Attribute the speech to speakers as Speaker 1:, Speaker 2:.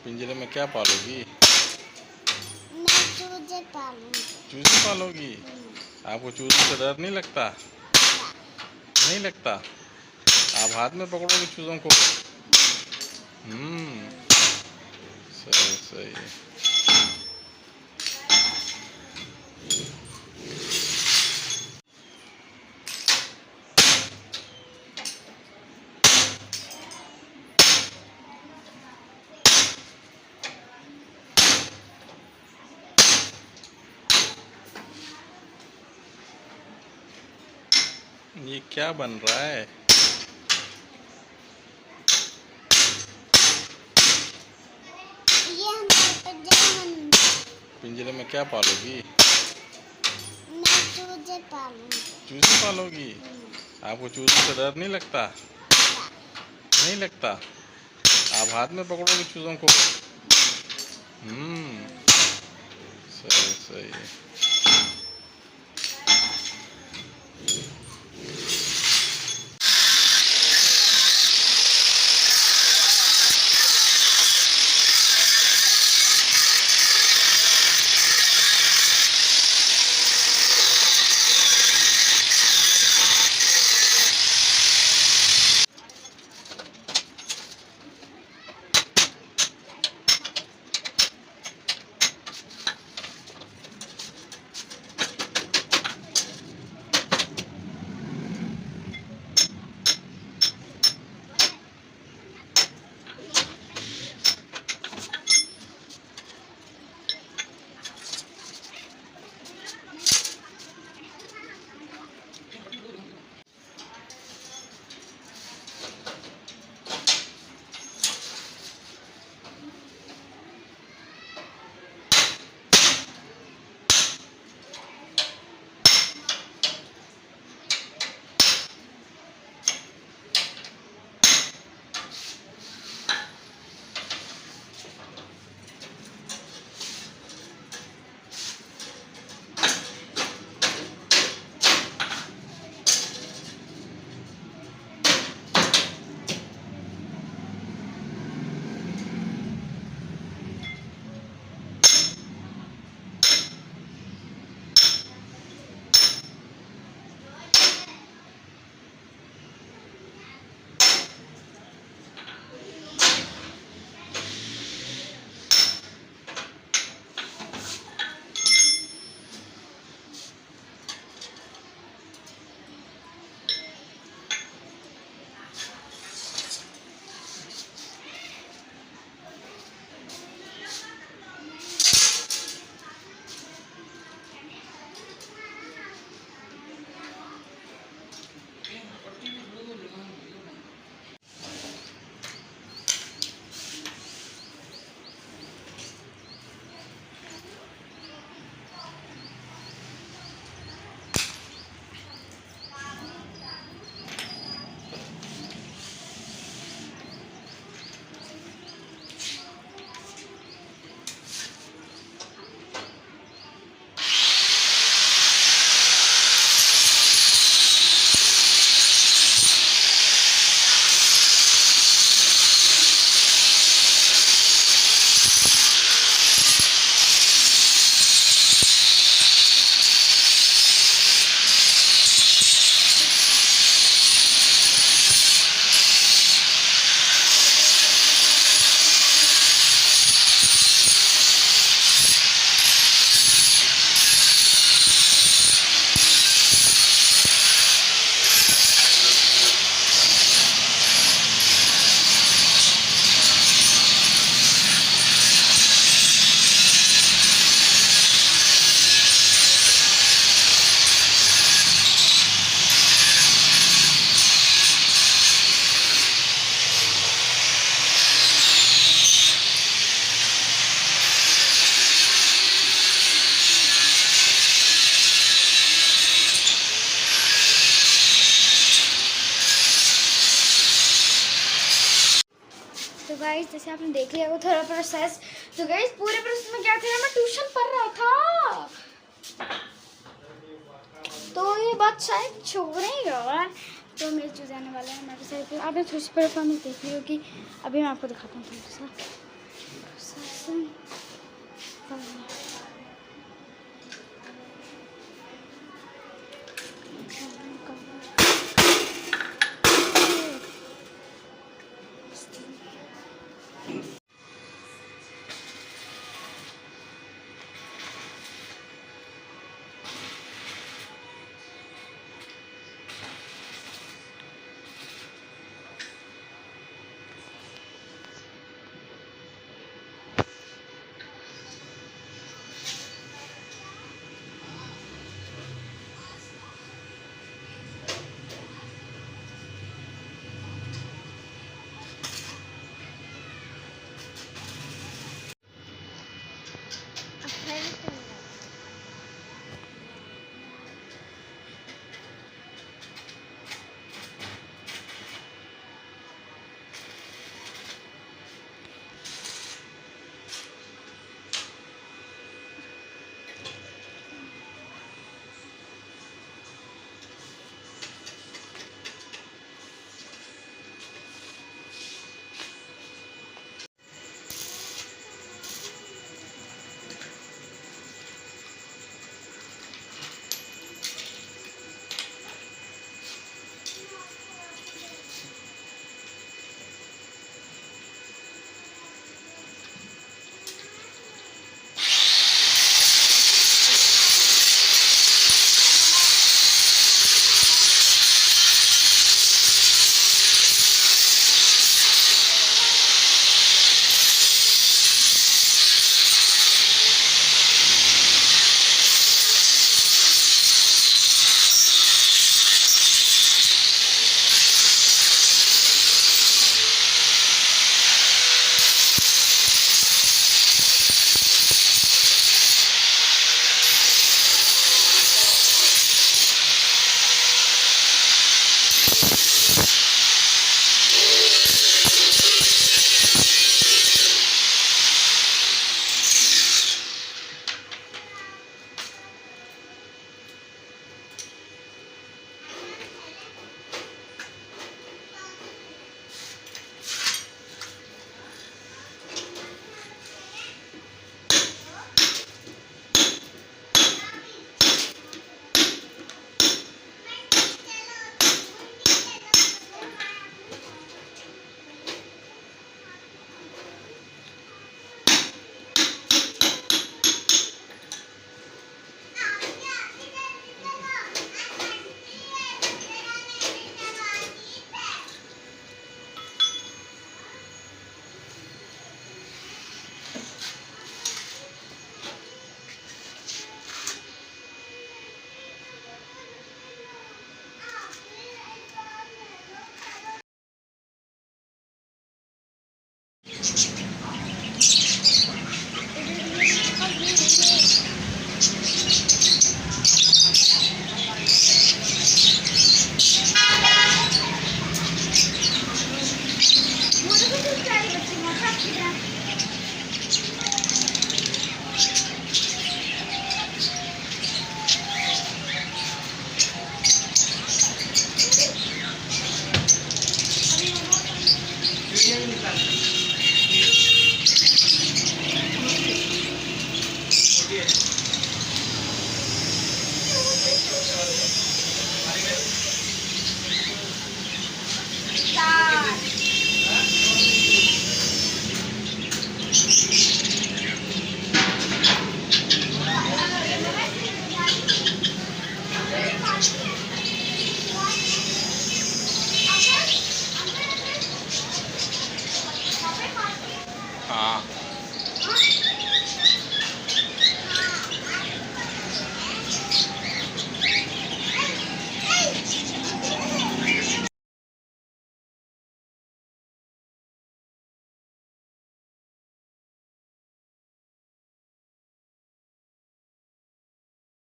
Speaker 1: पिंजरे में क्या पालोगी?
Speaker 2: मैं चूजे पालूंगी।
Speaker 1: चूजे पालोगी? आपको चूजे से डर नहीं लगता? नहीं लगता? आप हाथ में पकड़ोगे चूजों को? सही सही। ये क्या बन रहा है?
Speaker 2: ये हमारे
Speaker 1: पिंजरे में क्या पालोगी?
Speaker 2: मैं चूजे पालूंगी।
Speaker 1: चूजे पालोगी? आपको चूजे से डर नहीं लगता? नहीं लगता? आप हाथ में पकड़ोगे चूजों को? सही सही।
Speaker 2: तो गाइस जैसे आपने देख लिया वो थोड़ा प्रोसेस। तो गाइस पूरे प्रोसेस में क्या था, मैं ट्यूशन पढ़ रहा था तो ये बात शायद छुप नहीं गया। तो मेरे चूजे आने वाले हैं, मैं आपने थोड़ी सी परफॉर्मेंस देख ली होगी। अभी मैं आपको दिखाता हूँ थोड़ा सा।
Speaker 1: हाँ